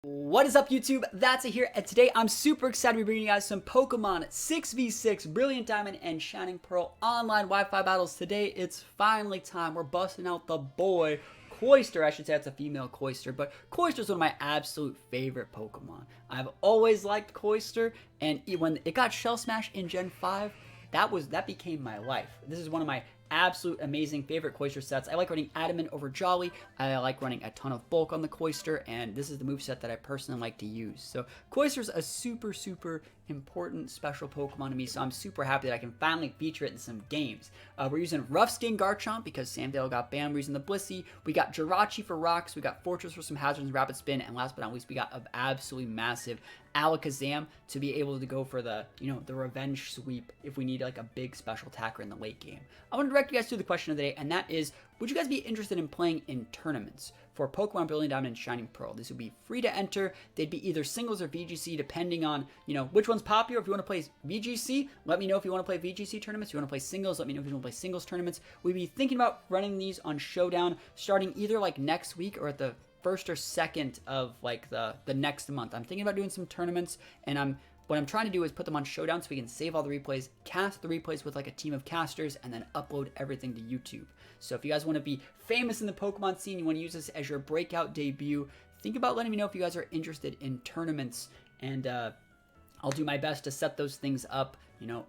What is up, YouTube? That's it here, and today I'm super excited to be bringing you guys some Pokemon 6v6 Brilliant Diamond and Shining Pearl online Wi-Fi battles. Today, it's finally time. We're busting out the boy Cloyster. I should say it's a female Cloyster, but Cloyster is one of my absolute favorite Pokemon. I've always liked Cloyster, and when it got Shell Smash in Gen 5, that became my life. This is one of my absolute amazing favorite Cloyster sets. I like running Adamant over Jolly. I like running a ton of bulk on the Cloyster, and this is the moveset that I personally like to use. So Cloyster's a super important special Pokemon to me, so I'm super happy that I can finally feature it in some games. We're using Rough Skin Garchomp because Sandvale got banned. We're using the Blissey. We got Jirachi for rocks. We got Fortress for some hazards and Rapid Spin, and last but not least, we got an absolutely massive Alakazam to be able to go for the, the revenge sweep if we need like a big special attacker in the late game. I want to direct you guys to the question of the day, and that is, would you guys be interested in playing in tournaments for Pokemon Brilliant Diamond and Shining Pearl? This would be free to enter. They'd be either singles or VGC, depending on, which one's popular. If you want to play VGC, let me know if you want to play VGC tournaments. If you want to play singles, let me know if you want to play singles tournaments. We'd be thinking about running these on Showdown starting either like next week or at the first or second of like the next month. I'm thinking about doing some tournaments, and what I'm trying to do is put them on Showdown so we can save all the replays, cast the replays with like a team of casters, and then upload everything to YouTube. So if you guys want to be famous in the Pokemon scene, you want to use this as your breakout debut, think about letting me know if you guys are interested in tournaments, and I'll do my best to set those things up,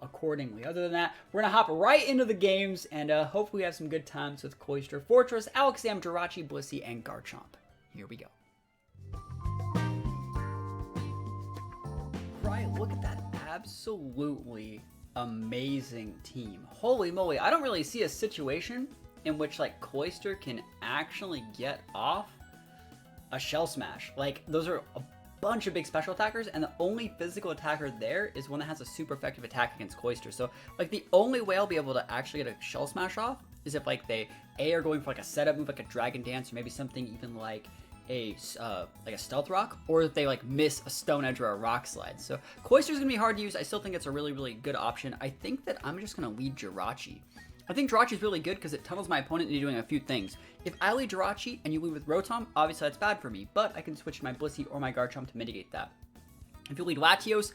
accordingly. Other than that, we're going to hop right into the games, and hopefully we have some good times with Cloyster, Fortress, Alakazam, Jirachi, Blissey, and Garchomp. Here we go. Right, look at that absolutely amazing team. Holy moly, I don't really see a situation in which like Cloyster can actually get off a Shell Smash. Like, those are a bunch of big special attackers, and the only physical attacker there is one that has a super effective attack against Cloyster. So like the only way I'll be able to actually get a Shell Smash off is if like they are going for like a setup move like a Dragon Dance, or maybe something even like a Stealth Rock, or if they like miss a Stone Edge or a Rock Slide. So Cloyster's gonna be hard to use. I still think it's a really good option. I think that I'm just gonna lead Jirachi. I think Jirachi's really good because it tunnels my opponent into doing a few things. If I lead Jirachi and you lead with Rotom, obviously that's bad for me, but I can switch to my Blissey or my Garchomp to mitigate that. If you lead Latios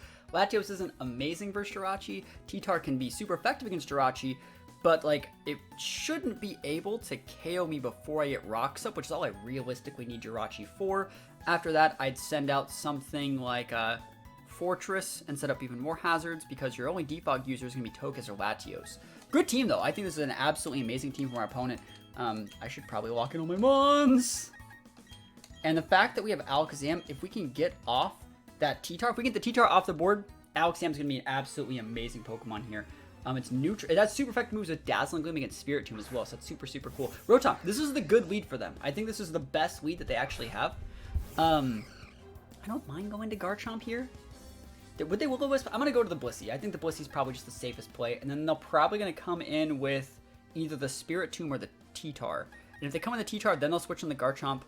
isn't amazing versus Jirachi. T-Tar can be super effective against Jirachi, but like it shouldn't be able to KO me before I get Rocks up, which is all I realistically need Jirachi for. After that, I'd send out something like Fortress and set up even more hazards, because your only defog user is going to be Togekiss or Latios. Good team though. I think this is an absolutely amazing team from our opponent. I should probably lock in on my Mons. And the fact that we have Alakazam, if we can get off that T-Tar, if we get the T-Tar off the board, Alakazam's going to be an absolutely amazing Pokemon here. It's neutral. It has super effective moves with Dazzling Gleam against Spirit Tomb as well, so that's super cool. Rotom, this is the good lead for them. I think this is the best lead that they actually have. I don't mind going to Garchomp here. Would they Will-O-Wisp? I'm going to go to the Blissey. I think the Blissey's probably just the safest play, and then they're probably going to come in with either the Spirit Tomb or the T-Tar. And if they come in the T-Tar, then they'll switch on the Garchomp,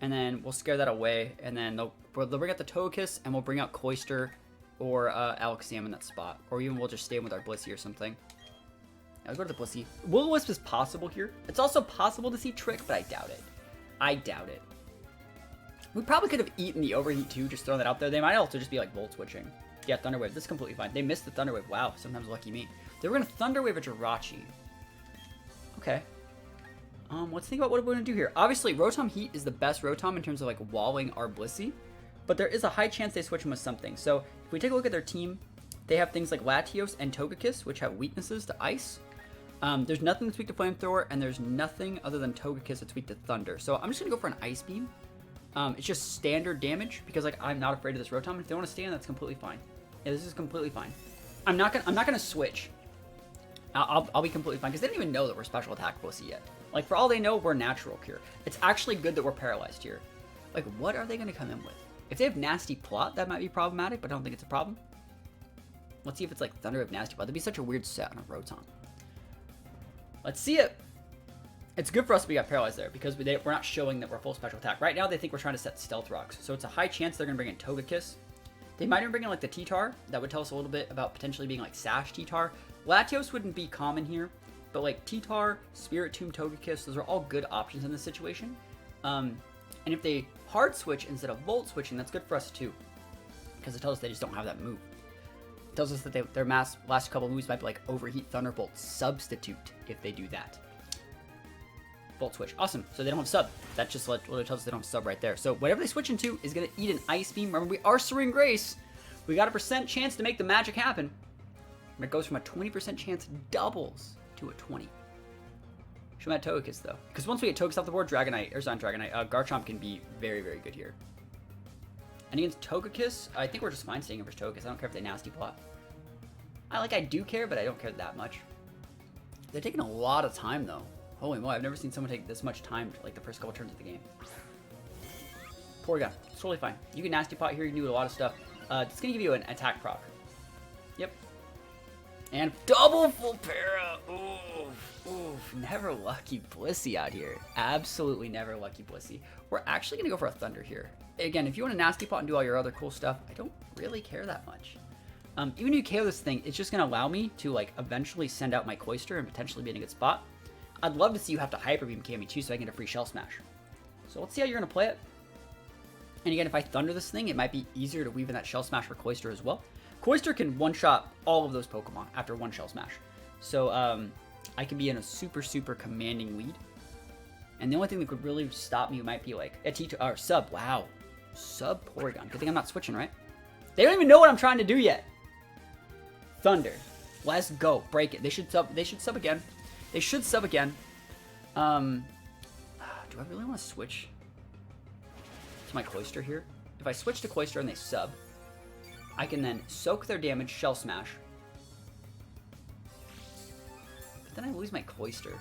and then we'll scare that away, and then they'll bring out the Togekiss, and we'll bring out Cloyster or Alakazam in that spot. Or even we'll just stay in with our Blissey or something. I'll go to the Blissey. Will-O-Wisp is possible here. It's also possible to see Trick, but I doubt it. I doubt it. We probably could have eaten the Overheat too, just throwing that out there. They might also just be like Volt Switching. Yeah, Thunder Wave. This is completely fine. They missed the Thunder Wave. Wow, sometimes lucky me. They were going to Thunder Wave a Jirachi. Okay. Let's think about what we're going to do here. Obviously, Rotom Heat is the best Rotom in terms of like walling our Blissey, but there is a high chance they switch him with something. So if we take a look at their team, they have things like Latios and Togekiss, which have weaknesses to Ice. There's nothing that's weak to Flamethrower, and there's nothing other than Togekiss that's weak to Thunder. So I'm just going to go for an Ice Beam. It's just standard damage because like I'm not afraid of this Rotom. If they want to stand, that's completely fine. Yeah, this is completely fine. I'm not gonna switch. I'll be completely fine because they don't even know that we're special attack Blissey yet. Like, for all they know, we're natural cure. It's actually good that we're paralyzed here. Like, what are they gonna come in with? If they have Nasty Plot, that might be problematic, but I don't think it's a problem. Let's see if it's like Thunder of Nasty Plot. That'd be such a weird set on a Rotom. Let's see it. It's good for us if we got paralyzed there, because we're not showing that we're full special attack. Right now, they think we're trying to set Stealth Rocks, so it's a high chance they're going to bring in Togekiss. They might even bring in, like, the T-Tar. That would tell us a little bit about potentially being, like, Sash T-Tar. Latios wouldn't be common here, but, like, T-Tar, Spirit Tomb, Togekiss, those are all good options in this situation. And And if they hard switch instead of volt switching, that's good for us too. Because it tells us they just don't have that move. It tells us that their last couple moves might be like Overheat, Thunderbolt, Substitute if they do that. Volt switch. Awesome. So they don't have sub. That just literally tells us they don't have sub right there. So whatever they switch into is going to eat an Ice Beam. Remember, we are Serene Grace. We got a % chance to make the magic happen. And it goes from a 20% chance doubles to a 20. Show me that Togekiss, though. Because once we get Togekiss off the board, Dragonite, or not Dragonite, Garchomp can be very, very good here. And against Togekiss, I think we're just fine staying in versus Togekiss. I don't care if they nasty plot. I do care, but I don't care that much. They're taking a lot of time, though. Holy moly, I've never seen someone take this much time, like the first couple turns of the game. Porygon, it's totally fine. You can nasty plot here, you can do a lot of stuff. It's going to give you an attack proc. Yep. And double full para. Oof, oof. Never lucky Blissey out here. Absolutely never lucky Blissey. We're actually going to go for a Thunder here. Again, if you want to nasty plot and do all your other cool stuff, I don't really care that much. Even if you KO this thing, it's just going to allow me to like eventually send out my Cloyster and potentially be in a good spot. I'd love to see you have to Hyper Beam KO me too so I can get a free Shell Smash. So let's see how you're going to play it. And again, if I Thunder this thing, it might be easier to weave in that Shell Smash for Cloyster as well. Cloyster can one-shot all of those Pokemon after one Shell Smash. So I can be in a super, super commanding lead. And the only thing that could really stop me might be like a T2 or sub. Wow. Sub Porygon. Good thing I'm not switching, right? They don't even know what I'm trying to do yet. Thunder. Let's go. Break it. They should sub again. They should sub again. Do I really want to switch to my Cloyster here? If I switch to Cloyster and they sub, I can then soak their damage, Shell Smash. But then I lose my Cloyster.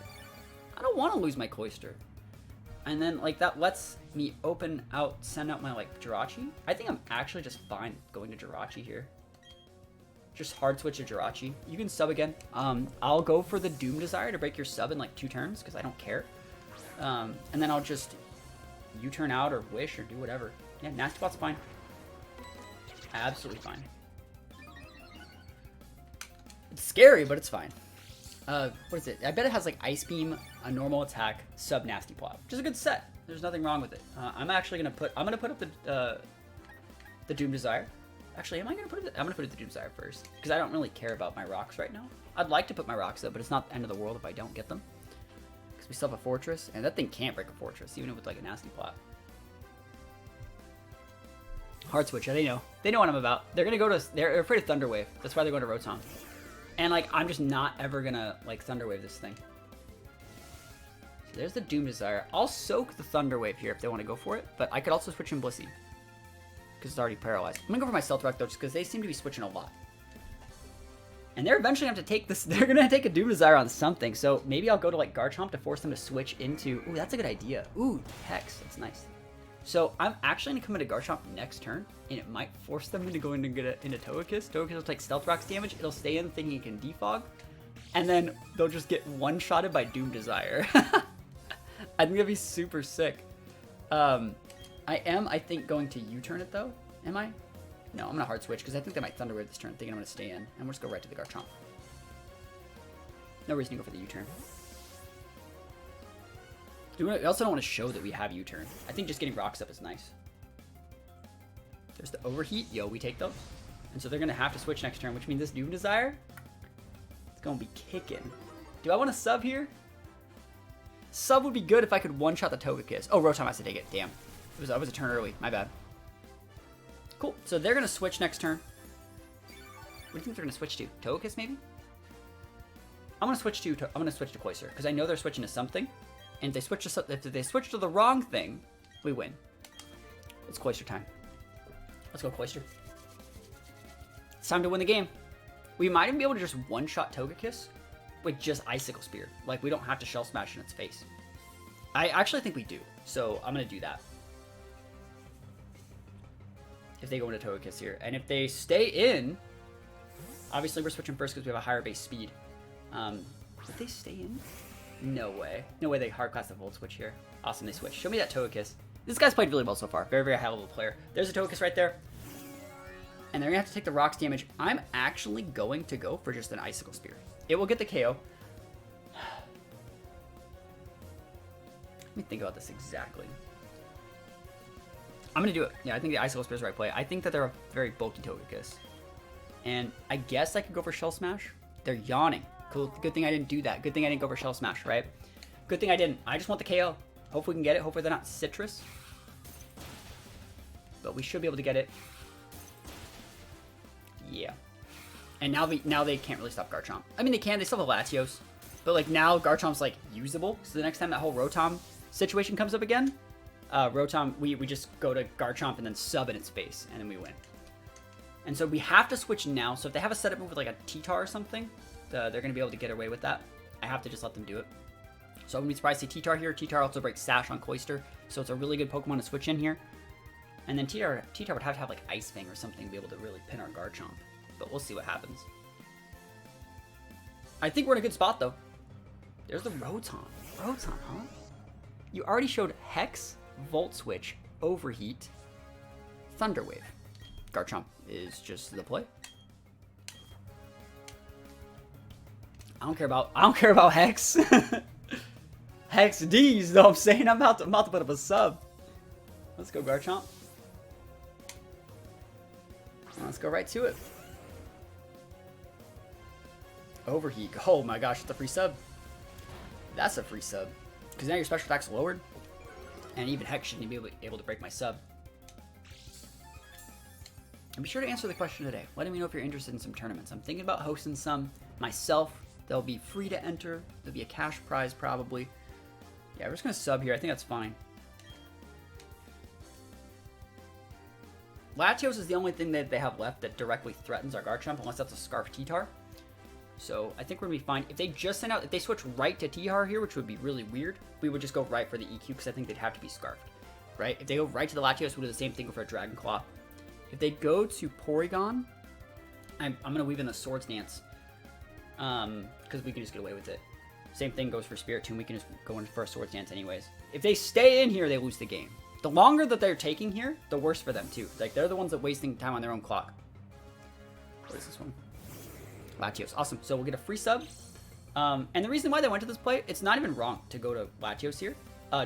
I don't want to lose my Cloyster. And then, like, that lets me send out my, like, Jirachi. I think I'm actually just fine going to Jirachi here. Just hard switch to Jirachi. You can sub again. I'll go for the Doom Desire to break your sub in, like, 2 turns, because I don't care. And then I'll just U-turn out or Wish or do whatever. Yeah, Nasty Plot's fine. Absolutely fine. It's scary, but it's fine. What is it? I bet it has like Ice Beam, a normal attack, sub Nasty Plot, which is a good set. There's nothing wrong with it. I'm gonna put up the Doom Desire. Actually, I'm gonna put it the Doom Desire first because I don't really care about my rocks right now. I'd like to put my rocks up, but it's not the end of the world if I don't get them because we still have a Fortress, and that thing can't break a Fortress even with like a Nasty Plot. Hard switch. They know what I'm about. They're afraid of Thunder Wave. That's why they're going to Rotom. And like I'm just not ever gonna like Thunder Wave this thing. So there's the Doom Desire. I'll soak the Thunder Wave here if they want to go for it, but I could also switch in Blissey because it's already paralyzed. I'm gonna go for my Stealth Rock though, just because they seem to be switching a lot. And they're eventually gonna have to take this. They're gonna take a Doom Desire on something. So maybe I'll go to like Garchomp to force them to switch into. Ooh, that's a good idea. Ooh, Hex. That's nice. So I'm actually going to come into Garchomp next turn, and it might force them into going into Togekiss. Togekiss will take Stealth Rock's damage, it'll stay in thinking it can defog, and then they'll just get one-shotted by Doom Desire. I think that'd be super sick. I think, going to U-turn it though. Am I? No, I'm going to hard switch, because I think they might Thunder Wave this turn, thinking I'm going to stay in, and we'll just go right to the Garchomp. No reason to go for the U-turn. I also don't want to show that we have U-turn. I think just getting rocks up is nice. There's the Overheat. Yo, we take those. And so they're going to have to switch next turn, which means this Doom Desire is going to be kicking. Do I want to sub here? Sub would be good if I could one-shot the Togekiss. Oh, Rotom has to take it. Damn. I was a turn early. My bad. Cool. So they're going to switch next turn. What do you think they're going to switch to? Togekiss, maybe? I'm going to switch to Cloyster, because I know they're switching to something. And if they switch to the wrong thing, we win. It's Cloyster time. Let's go, Cloyster. It's time to win the game. We might even be able to just one-shot Togekiss with just Icicle Spear. Like, we don't have to Shell Smash in its face. I actually think we do, so I'm going to do that. If they go into Togekiss here. And if they stay in, obviously we're switching first because we have a higher base speed. Would they stay in? No way. No way they hard class the Volt Switch here. Awesome, they switch. Show me that Togekiss. This guy's played really well so far. Very, very high level player. There's a Togekiss right there. And they're going to have to take the rocks damage. I'm actually going to go for just an Icicle Spear. It will get the KO. Let me think about this exactly. I'm going to do it. Yeah, I think the Icicle Spear is the right play. I think that they're a very bulky Togekiss. And I guess I could go for Shell Smash. They're yawning. Cool. Good thing I didn't do that. Good thing I didn't go for Shell Smash, right? Good thing I didn't. I just want the KO. Hopefully we can get it. Hopefully they're not Citrus. But we should be able to get it. Yeah. And now they can't really stop Garchomp. I mean, they can. They still have Latios. But, like, now Garchomp's, like, usable. So the next time that whole Rotom situation comes up again, Rotom, we just go to Garchomp and then sub in its face. And then we win. And so we have to switch now. So if they have a setup move with, like, a T-Tar or something, they're going to be able to get away with that. I have to just let them do it. So I wouldn't be surprised to see T-Tar here. T-Tar also breaks Sash on Cloyster. So it's a really good Pokemon to switch in here. And then T-Tar would have to have, like, Ice Fang or something to be able to really pin our Garchomp. But we'll see what happens. I think we're in a good spot, though. There's the Rotom. Rotom, huh? You already showed Hex, Volt Switch, Overheat, Thunder Wave. Garchomp is just the play. I don't care about Hex. Hex D's, though. I'm saying I'm about to put up a sub. Let's go, Garchomp. Let's go right to it. Overheat. Oh my gosh, it's a free sub. That's a free sub. Because now your special attack's lowered. And even Hex shouldn't be able to break my sub. And be sure to answer the question today. Letting me know if you're interested in some tournaments. I'm thinking about hosting some myself. They'll be free to enter. There'll be a cash prize probably. Yeah, we're just going to sub here. I think that's fine. Latios is the only thing that they have left that directly threatens our Garchomp, unless that's a Scarf T-Tar. So I think we're going to be fine. If they just send out, if they switch right to T-Tar here, which would be really weird, we would just go right for the EQ because I think they'd have to be Scarfed, right? If they go right to the Latios, we'll do the same thing for a Dragon Claw. If they go to Porygon, I'm going to weave in the Swords Dance because we can just get away with it. Same thing goes for Spiritomb. We can just go in for a Swords Dance anyways. If they stay in here, they lose the game. The longer that they're taking here, the worse for them too. Like, they're the ones that are wasting time on their own clock. What is this one? Latios. Awesome. So we'll get a free sub. And the reason why they went to this play, it's not even wrong to go to Latios here.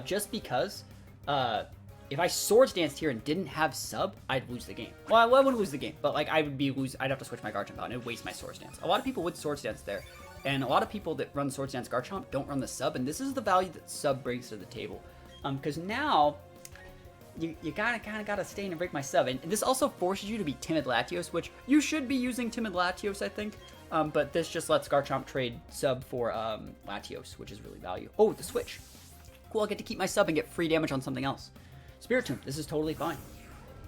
Just because if I Swords Danced here and didn't have sub, I'd lose the game. Well, I wouldn't lose the game, but like I'd have to switch my Garchomp out and it'd waste my Swords Dance. A lot of people would Swords Dance there. And a lot of people that run Swords Dance Garchomp don't run the sub. And this is the value that sub brings to the table. Because now you kind of gotta stay in and break my sub. And this also forces you to be Timid Latios, which you should be using Timid Latios, I think. But this just lets Garchomp trade sub for Latios, which is really value. Oh, the switch. Cool, I'll get to keep my sub and get free damage on something else. Spiritomb, this is totally fine.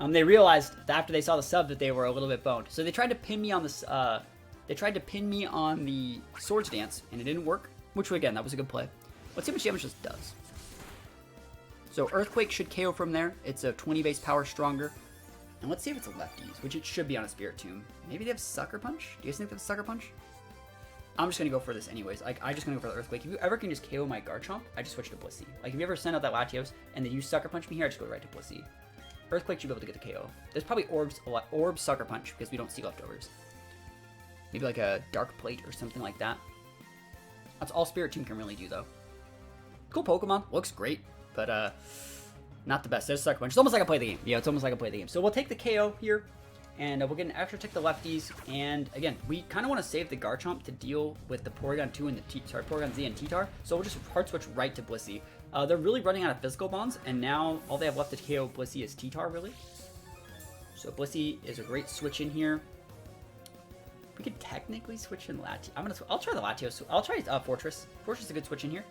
They realized that after they saw the sub that they were a little bit boned. So they tried to pin me on this. They tried to pin me on the Swords Dance, and it didn't work. Which, again, that was a good play. Let's see how much damage this does. So Earthquake should KO from there. It's a 20 base power stronger. And let's see if it's a lefties, which it should be on a Spiritomb. Maybe they have Sucker Punch? Do you guys think they have Sucker Punch? I'm just going to go for this anyways. Like, I'm just going to go for the Earthquake. If you ever can just KO my Garchomp, I just switch to Blissey. Like, if you ever send out that Latios and then you Sucker Punch me here, I just go right to Blissey. Earthquake should be able to get the KO. There's probably Orb Sucker Punch because we don't see leftovers. Maybe like a Dark Plate or something like that. That's all Spiritomb can really do, though. Cool Pokemon. Looks great, but not the best. There's Sucker Punch. It's almost like I play the game. Yeah, it's almost like I play the game. So we'll take the KO here, and we'll get an extra tick the lefties. And again, we kind of want to save the Garchomp to deal with the Porygon 2 and the Porygon Z and T-Tar. So we'll just hard switch right to Blissey. They're really running out of physical bonds, and now all they have left to KO Blissey is T-Tar, really. So Blissey is a great switch in here. We could technically switch in Latios. I'll try the Latios. I'll try Fortress. Fortress is a good switch in here.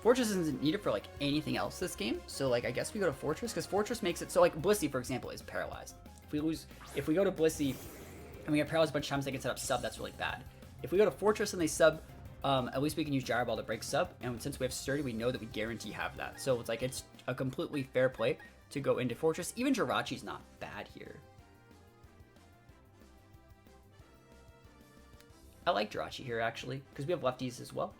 Fortress isn't needed for like anything else this game, so like I guess we go to Fortress because Fortress makes it so like Blissey, for example, is paralyzed. If we go to Blissey and we get paralyzed a bunch of times, they can set up sub. That's really bad. If we go to Fortress and they sub, at least we can use Gyro Ball to break sub. And since we have Sturdy, we know that we guarantee have that. So it's like it's a completely fair play to go into Fortress. Even Jirachi's not bad here. I like Jirachi here actually because we have lefties as well.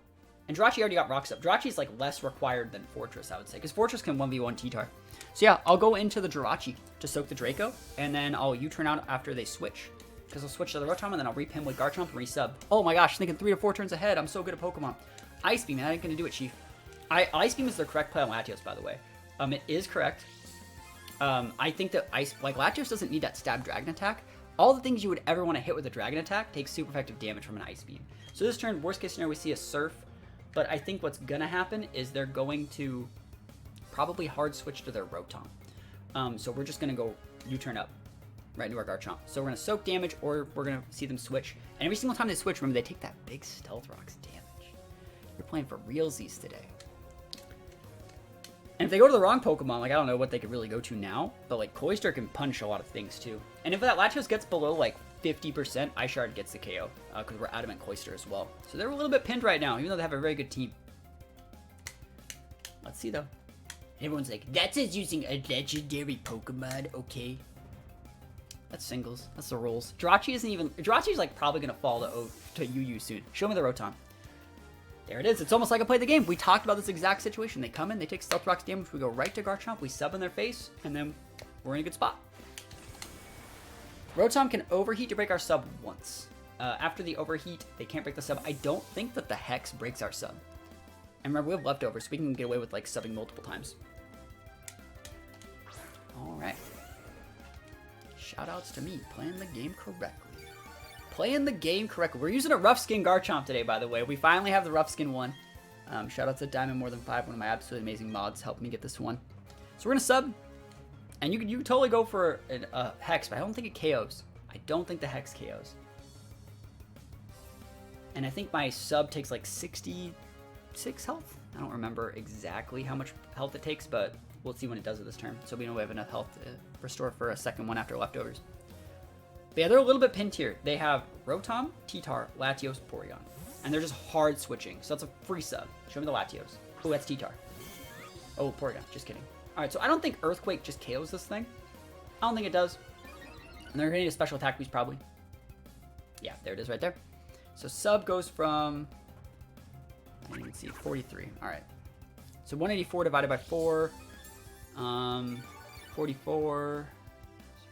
And Jirachi already got rocks up. Jirachi's like less required than Fortress, I would say. Because Fortress can 1v1 T-Tar. So yeah, I'll go into the Jirachi to soak the Draco. And then I'll U-turn out after they switch. Because I'll switch to the Rotom and then I'll repin with Garchomp and resub. Oh my gosh, thinking 3 to 4 turns ahead. I'm so good at Pokemon. Ice Beam, that ain't going to do it, Chief. Ice Beam is the correct play on Latios, by the way. It is correct. I think that Latios doesn't need that stab dragon attack. All the things you would ever want to hit with a dragon attack take super effective damage from an ice beam. So this turn, worst case scenario, we see a surf. But I think what's gonna happen is they're going to probably hard switch to their Rotom. So we're just gonna go U-turn up right into our Garchomp. So we're gonna soak damage, or we're gonna see them switch. And every single time they switch, remember, they take that big Stealth Rocks damage. You're playing for realsies today. And if they go to the wrong Pokemon, like, I don't know what they could really go to now, but, like, Cloyster can punch a lot of things, too. And if that Latios gets below, like, 50%, Ishard gets the KO, because we're Adamant Cloyster as well. So they're a little bit pinned right now, even though they have a very good team. Let's see, though. Everyone's like, that's us using a legendary Pokemon, okay. That's singles. That's the rules. Jirachi isn't even... Jirachi's, like, probably going to fall to UU soon. Show me the Rotom. There it is. It's almost like I played the game. We talked about this exact situation. They come in, they take Stealth Rocks damage, we go right to Garchomp, we sub in their face, and then we're in a good spot. Rotom can overheat to break our sub once. After the overheat, they can't break the sub. I don't think that the Hex breaks our sub. And remember, we have leftovers, so we can get away with, like, subbing multiple times. Alright. Shoutouts to me, playing the game correctly. Playing the game correctly. We're using a rough skin Garchomp today, by the way. We finally have the rough skin one. Shoutouts to Diamond More Than 5, one of my absolutely amazing mods, helped me get this one. So we're gonna sub, and you can totally go for a Hex, but I don't think it KOs. I don't think the Hex KOs. And I think my sub takes like 66 health. I don't remember exactly how much health it takes, but we'll see when it does it this turn. So we know we have enough health to restore for a second one after leftovers. But yeah, they're a little bit pinned here. They have Rotom, T-Tar, Latios, Porygon. And they're just hard switching. So that's a free sub. Show me the Latios. Oh, that's T-Tar. Oh, Porygon. Just kidding. Alright, so I don't think Earthquake just KOs this thing. I don't think it does. And they're going to need a special attack boost probably. Yeah, there it is right there. So sub goes from... I can't even see. 43. Alright. So 184 divided by 4. 44.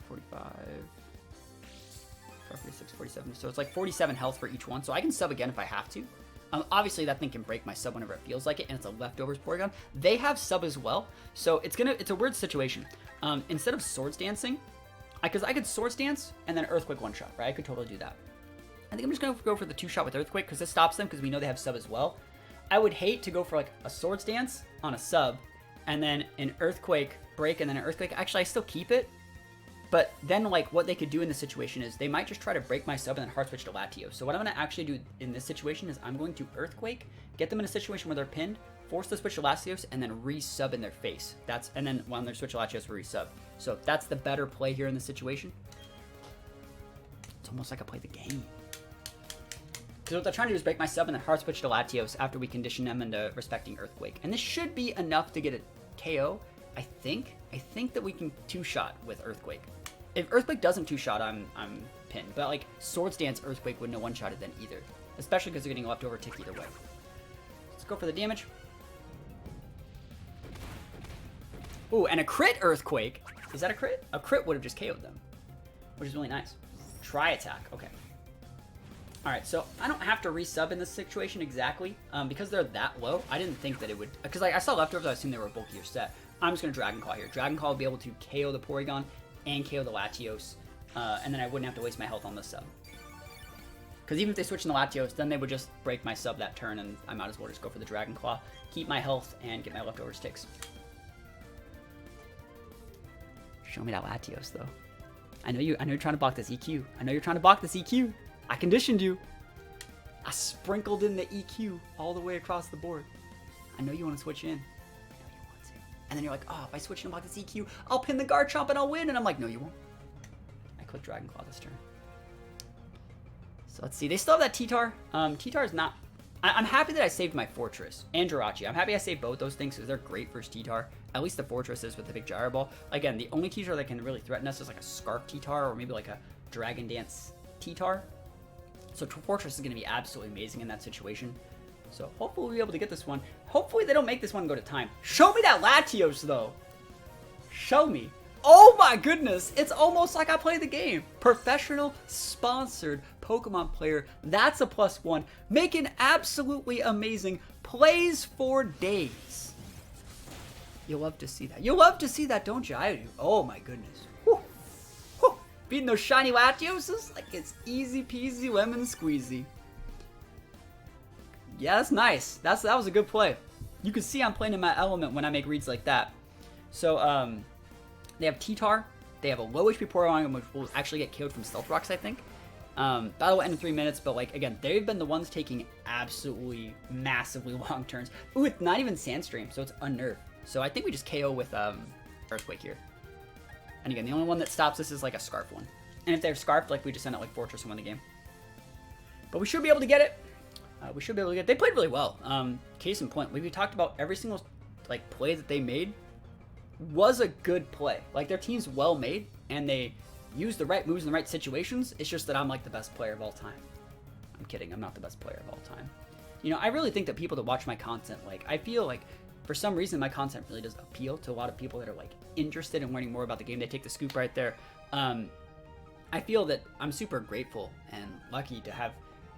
45... 46, 47. So it's like 47 health for each one. So I can sub again if I have to. Obviously, that thing can break my sub whenever it feels like it, and it's a leftovers Porygon. They have sub as well, so it's a weird situation. Instead of Swords Dancing, because I could Swords Dance and then Earthquake one shot, right? I could totally do that. I think I'm just gonna go for the 2-shot with Earthquake because this stops them because we know they have sub as well. I would hate to go for like a Swords Dance on a sub, and then an Earthquake break, and then an Earthquake. Actually, I still keep it. But then, like, what they could do in this situation is they might just try to break my sub and then hard switch to Latios. So what I'm going to actually do in this situation is I'm going to Earthquake, get them in a situation where they're pinned, force the switch to Latios, and then re-sub in their face. And then when they're switch to Latios, re-sub. So that's the better play here in this situation. It's almost like I play the game. Because what they're trying to do is break my sub and then hard switch to Latios after we condition them into respecting Earthquake. And this should be enough to get a KO, I think. I think that we can 2-shot with Earthquake. If Earthquake doesn't 2-shot, I'm pinned. But like Swords Dance, Earthquake wouldn't have 1-shotted then either. Especially because they're getting a leftover tick either way. Let's go for the damage. Ooh, and a crit Earthquake. Is that a crit? A crit would have just KO'd them. Which is really nice. Try attack. Okay. Alright, so I don't have to resub in this situation exactly. Because they're that low, I didn't think that it would... Because like, I saw leftovers, I assumed they were a bulkier set. I'm just going to Dragon Claw here. Dragon Claw will be able to KO the Porygon and KO the Latios, and then I wouldn't have to waste my health on the sub. Because even if they switch in the Latios, then they would just break my sub that turn, and I might as well just go for the Dragon Claw, keep my health, and get my leftovers ticks. Show me that Latios, though. I know you're trying to block this EQ. I know you're trying to block this EQ. I conditioned you. I sprinkled in the EQ all the way across the board. I know you want to switch in. And then you're like, oh, if I switch and block this EQ, I'll pin the Garchomp and I'll win. And I'm like, no, you won't. I click Dragon Claw this turn. So let's see. They still have that T-Tar. T-Tar is not... I'm happy that I saved my Fortress and Jirachi. I'm happy I saved both those things because they're great versus T-Tar. At least the Fortress is with the big Gyro Ball. Again, the only T-Tar that can really threaten us is like a Scarf T-Tar or maybe like a Dragon Dance T-Tar. So Fortress is going to be absolutely amazing in that situation. So hopefully we'll be able to get this one. Hopefully they don't make this one go to time. Show me that Latios, though. Show me. Oh my goodness. It's almost like I play the game. Professional, sponsored Pokemon player. That's a +1. Making absolutely amazing plays for days. You love to see that. You love to see that, don't you? I do. Oh my goodness. Whew. Whew. Beating those shiny Latioses like it's easy peasy lemon squeezy. Yeah, that's nice. That was a good play. You can see I'm playing in my element when I make reads like that. So, they have T-Tar. They have a low HP Porygon, which will actually get killed from Stealth Rocks, I think. Battle will end in 3 minutes, but like, again, they've been the ones taking absolutely massively long turns. Ooh, it's not even Sandstream, so it's unnerved. So I think we just KO with Earthquake here. And again, the only one that stops this is like a Scarf one. And if they're Scarfed, like we just send out like Fortress and win the game. But we should be able to get it. We should be able to get it. They played really well. Case in point, we talked about every single like play that they made was a good play. Like their team's well made and they use the right moves in the right situations. It's just that I'm like the best player of all time. I'm kidding. I'm not the best player of all time. You know, I really think that people that watch my content, like I feel like for some reason my content really does appeal to a lot of people that are like interested in learning more about the game. They take the scoop right there. I feel that I'm super grateful and lucky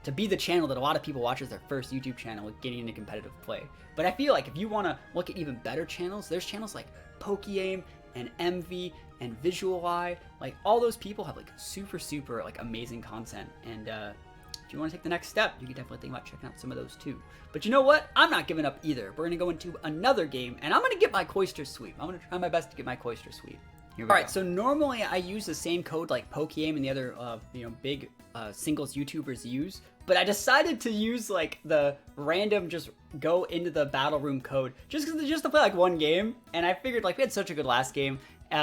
to be the channel that a lot of people watch as their first YouTube channel with getting into competitive play. But I feel like if you want to look at even better channels, there's channels like PokeAim and MV and Visual Eye. Like all those people have like super like amazing content. And if you want to take the next step, you can definitely think about checking out some of those too. But you know what? I'm not giving up either. We're going to go into another game and I'm going to get my Cloyster sweep. I'm going to try my best to get my Cloyster sweep. Alright, so normally I use the same code like PokeAim and the other big singles YouTubers use, but I decided to use like the random just go into the battle room code just to play like one game, and I figured like we had such a good last game,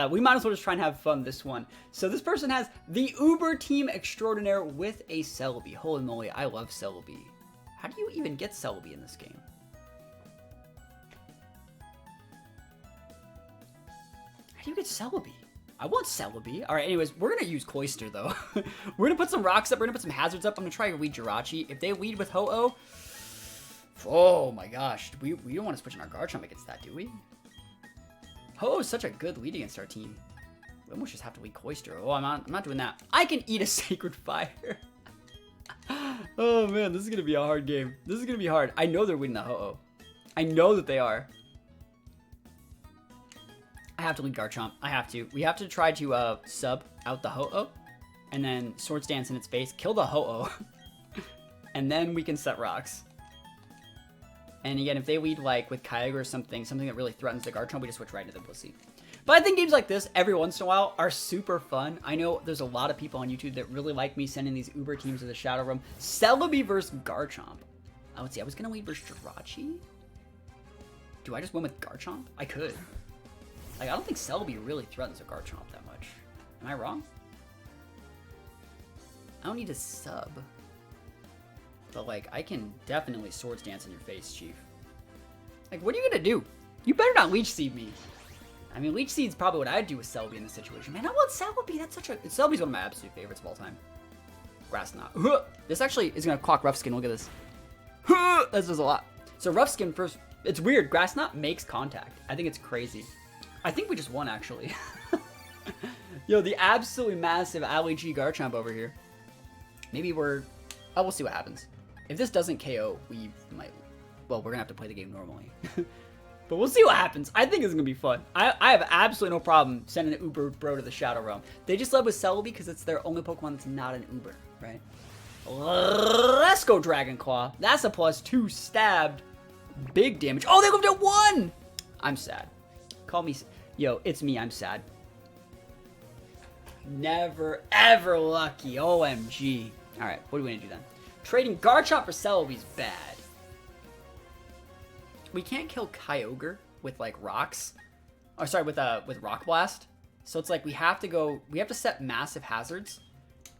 we might as well just try and have fun this one. So this person has the Uber Team Extraordinaire with a Celebi. Holy moly, I love Celebi. How do you even get Celebi in this game? You get Celebi. I want Celebi. All right, anyways, we're going to use Cloyster, though. We're going to put some rocks up. We're going to put some hazards up. I'm going to try to lead Jirachi. If they lead with Ho-Oh, oh my gosh. We don't want to switch in our Garchomp against that, do we? Ho-Oh is such a good lead against our team. We almost just have to lead Cloyster. Oh, I'm not doing that. I can eat a Sacred Fire. Oh, man, this is going to be a hard game. This is going to be hard. I know they're winning the Ho-Oh. I know that they are. I have to lead Garchomp. I have to. We have to try to sub out the Ho-Oh, and then Swords Dance in its face, kill the Ho-Oh, and then we can set rocks. And again, if they lead like with Kyogre or something that really threatens the Garchomp, we just switch right into the Blissey. But I think games like this, every once in a while, are super fun. I know there's a lot of people on YouTube that really like me sending these Uber teams to the Shadow Realm. Celebi versus Garchomp. Let's see, I was going to lead versus Jirachi. Do I just win with Garchomp? I could. Like, I don't think Celebi really threatens a Garchomp that much. Am I wrong? I don't need to sub. But, like, I can definitely Swords Dance in your face, Chief. Like, what are you gonna do? You better not Leech Seed me. I mean, Leech Seed's probably what I'd do with Celebi in this situation. Man, I want Celebi. That's such a... Celebi's one of my absolute favorites of all time. Grass Knot. This actually is gonna clock Rough Skin. Look at this. This does a lot. So Rough Skin first... It's weird. Grass Knot makes contact. I think it's crazy. I think we just won, actually. Yo, the absolutely massive Ali-G Garchomp over here. Maybe we're... Oh, we'll see what happens. If this doesn't KO, we might... Well, we're going to have to play the game normally. But we'll see what happens. I think it's going to be fun. I have absolutely no problem sending an Uber bro to the Shadow Realm. They just led with Celebi because it's their only Pokemon that's not an Uber, right? Let's go Dragon Claw. That's a +2 stabbed. Big damage. Oh, they lived at 1! I'm sad. Call me... Yo, it's me. I'm sad. Never, ever lucky. OMG. Alright, what are we going to do then? Trading Garchomp for Celebi is bad. We can't kill Kyogre with, like, rocks. Oh, sorry, with Rock Blast. So it's like we have to set massive hazards.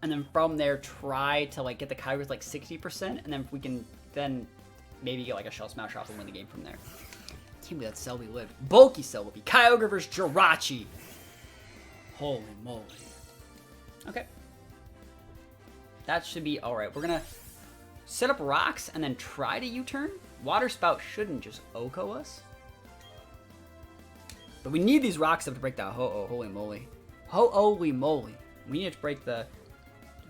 And then from there, try to, like, get the Kyogre with, like, 60%. And then we can then maybe get, like, a Shell Smash off and win the game from there. Can't believe that Celebi lived. Bulky Celebi. Kyogre versus Jirachi. Holy moly. Okay. That should be alright. We're going to set up rocks and then try to U-turn. Water Spout shouldn't just OHKO us. But we need these rocks up to break that Ho-Oh. Holy moly. Holy moly. We need to break the...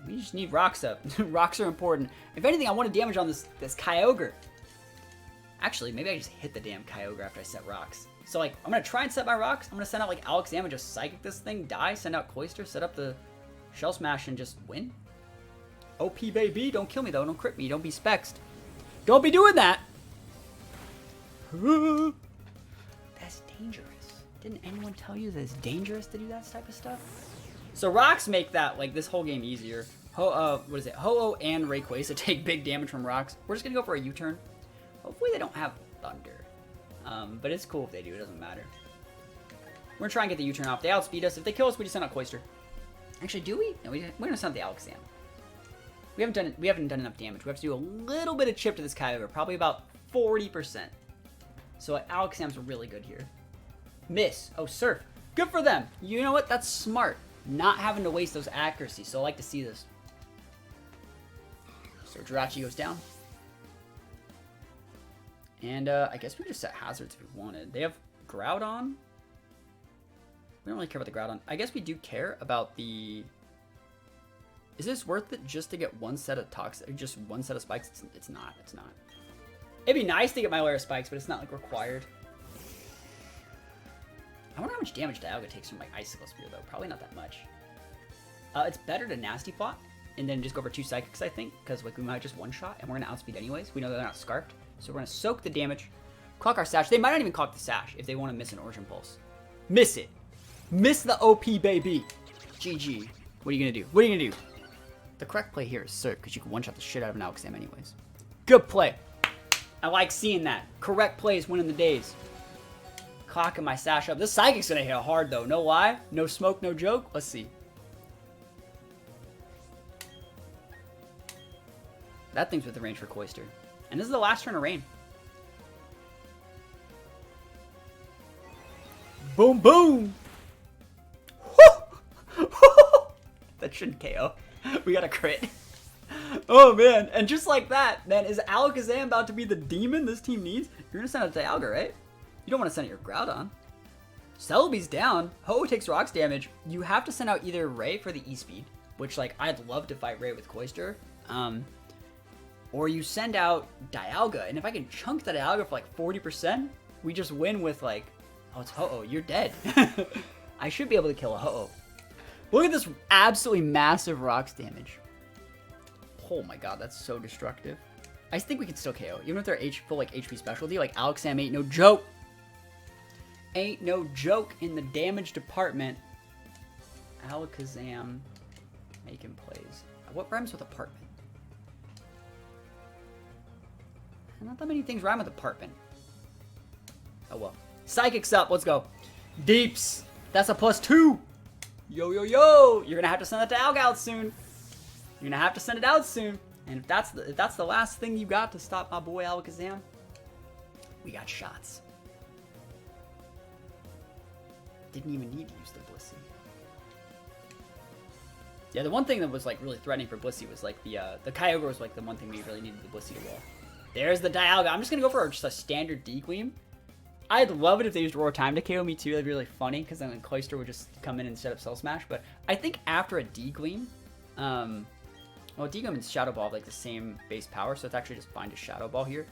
We just need rocks up. Rocks are important. If anything, I want to damage on this Kyogre. Actually, maybe I just hit the damn Kyogre after I set rocks. So, like, I'm going to try and set my rocks. I'm going to send out, like, Alakazam and just Psychic this thing, die, send out Cloyster, set up the Shell Smash, and just win. OP, baby. Don't kill me, though. Don't crit me. Don't be spexed. Don't be doing that. That's dangerous. Didn't anyone tell you that it's dangerous to do that type of stuff? So rocks make that, like, this whole game easier. What is it? Ho-Oh and Rayquaza take big damage from rocks. We're just going to go for a U-turn. Hopefully they don't have Thunder. But it's cool if they do. It doesn't matter. We're going to try and get the U-turn off. They outspeed us. If they kill us, we just send out Cloyster. Actually, do we? No, we're going to send out the Alakazam. We haven't done enough damage. We have to do a little bit of chip to this Kyogre. Probably about 40%. So Alakazam's really good here. Miss. Oh, Surf. Good for them. You know what? That's smart. Not having to waste those accuracy. So I like to see this. So Jirachi goes down. And I guess we just set hazards if we wanted. They have Groudon. We don't really care about the Groudon. I guess we do care about the... Is this worth it just to get one set of toxic, just one set of spikes? It's not. It's not. It'd be nice to get my layer of spikes, but it's not like required. I wonder how much damage Dialga takes from like Icicle Spear though. Probably not that much. It's better to Nasty Plot and then just go for 2 Psychics, I think, because like we might just one shot and we're gonna outspeed anyways. We know they're not Scarfed, so we're gonna soak the damage, clock our Sash. They might not even clock the Sash if they want to miss an Origin Pulse. Miss it. Miss the OP, baby. GG. What are you gonna do? What are you gonna do? The correct play here is Surf, because you can one-shot the shit out of an Alakazam anyways. Good play. I like seeing that. Correct plays winning the days. Clocking my Sash up. This Psychic's gonna hit hard though. No lie. No smoke, no joke. Let's see. That thing's with the range for Cloyster. And this is the last turn of rain. Boom, boom. That shouldn't KO. We got a crit. Oh, man. And just like that, man, is Alakazam about to be the demon this team needs? You're going to send out Dialga, right? You don't want to send out your Groudon. Celebi's down. Ho takes rocks damage. You have to send out either Ray for the E-Speed, which, like, I'd love to fight Ray with Cloyster. Or you send out Dialga. And if I can chunk the Dialga for, like, 40%, we just win with, like, oh, it's Ho-Oh. You're dead. I should be able to kill a Ho-Oh. Look at this absolutely massive rocks damage. Oh my god, that's so destructive. I think we can still KO. Even if they're full like HP specialty, like Alakazam ain't no joke. Ain't no joke in the damage department. Alakazam making plays. What rhymes with apartment? Not that many things rhyme with apartment. Oh well. Psychic's up, let's go. Deeps. That's a +2. Yo, yo, yo! You're gonna have to send that to Dialga out soon. You're gonna have to send it out soon. And if that's the last thing you got to stop my boy Alakazam, we got shots. Didn't even need to use the Blissey. Yeah, the one thing that was like really threatening for Blissey was like the Kyogre was like the one thing we really needed the Blissey to wall. There's the Dialga. I'm just gonna go for just a standard D-Gleam. I'd love it if they used Roar Time to KO me too. That'd be really funny because then Cloyster would just come in and set up Cell Smash. But I think after a D-Gleam, well, D-Gleam and Shadow Ball have like the same base power, so it's actually just fine to Shadow Ball here.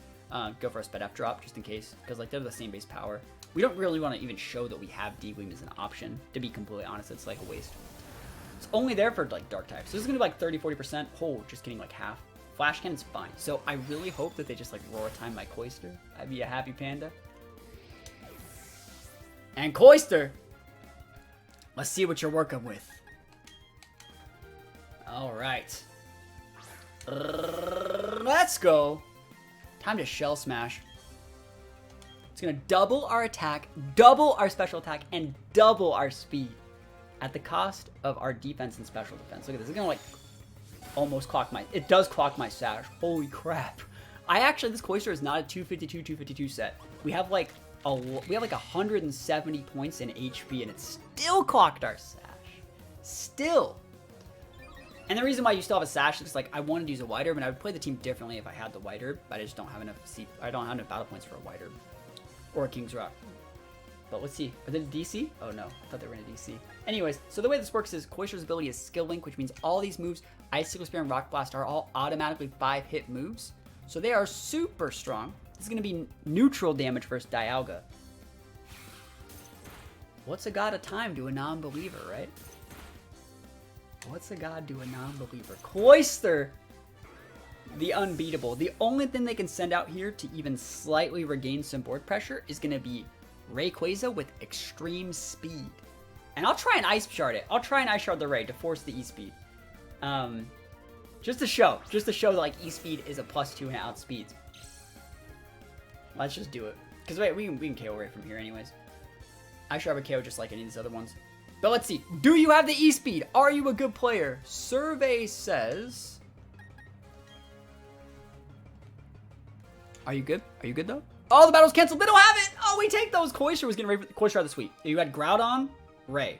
Go for a Sped F drop just in case, because like they're the same base power. We don't really want to even show that we have D-Gleam as an option. To be completely honest, it's like a waste. It's only there for like Dark types. So this is gonna be like 30-40%. Oh, just getting like half. Flash Cannon's fine. So I really hope that they just like Roar Time my Cloyster. I'd be a happy panda. And Cloyster, let's see what you're working with. All right. Let's go. Time to Shell Smash. It's going to double our attack, double our special attack, and double our speed at the cost of our defense and special defense. Look at this. It's going to like almost clock my... It does clock my Sash. Holy crap. This Cloyster is not a 252 set. We have like 170 points in HP, and it still clocked our Sash. Still. And the reason why you still have a Sash is like I wanted to use a White Herb, and I would play the team differently if I had the White Herb, but I just don't have enough. I don't have enough battle points for a White Herb or a King's Rock. But let's see. Are they DC? Oh no, I thought they were in a DC. Anyways, so the way this works is Cloyster's ability is Skill Link, which means all these moves, Icicle Spear and Rock Blast, are all automatically 5-hit moves. So they are super strong. This is going to be neutral damage versus Dialga. What's a god of time to a non-believer, right? What's a god to a non-believer? Cloyster, the unbeatable. The only thing they can send out here to even slightly regain some board pressure is going to be Rayquaza with extreme speed. And I'll try and Ice Shard it. I'll try and Ice Shard the Ray to force the E-Speed. Just to show that, like, E-Speed is a +2 and it outspeeds. Let's just do it. Because, wait, we can KO Ray from here anyways. Ice Shard would KO just like any of these other ones. But let's see. Do you have the E-Speed? Are you a good player? Survey says... Are you good? Are you good, though? Oh, the battle's canceled. They don't have it. Oh, we take those. Cloyster was getting ready for Cloyster out of the suite. You had Groudon, Ray.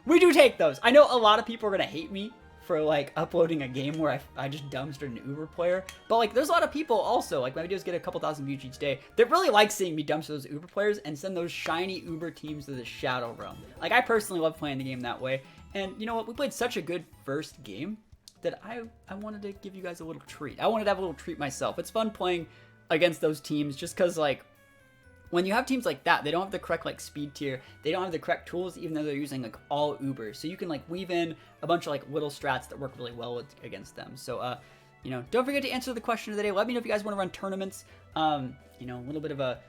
We do take those. I know a lot of people are going to hate me for, like, uploading a game where I just dumpstered an Uber player. But, like, there's a lot of people also, like, my videos get a couple thousand views each day, that really like seeing me dumpster those Uber players and send those shiny Uber teams to the Shadow Realm. Like, I personally love playing the game that way. And, you know what? We played such a good first game that I wanted to give you guys a little treat. I wanted to have a little treat myself. It's fun playing against those teams just because, like, when you have teams like that, they don't have the correct, like, speed tier. They don't have the correct tools, even though they're using, like, all Ubers. So you can, like, weave in a bunch of, like, little strats that work really well against them. So, you know, don't forget to answer the question of the day. Let me know if you guys want to run tournaments. You know, a little bit of a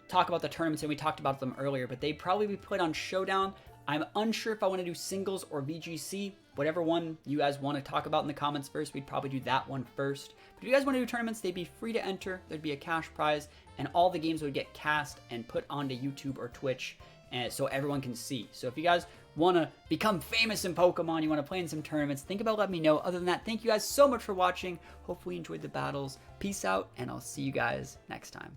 talk about the tournaments, and we talked about them earlier, but they'd probably be played on Showdown. I'm unsure if I want to do singles or VGC. Whatever one you guys want to talk about in the comments first, we'd probably do that one first. But if you guys want to do tournaments, they'd be free to enter. There'd be a cash prize, and all the games would get cast and put onto YouTube or Twitch, and so everyone can see. So if you guys want to become famous in Pokemon, you want to play in some tournaments, think about letting me know. Other than that, thank you guys so much for watching. Hopefully you enjoyed the battles. Peace out, and I'll see you guys next time.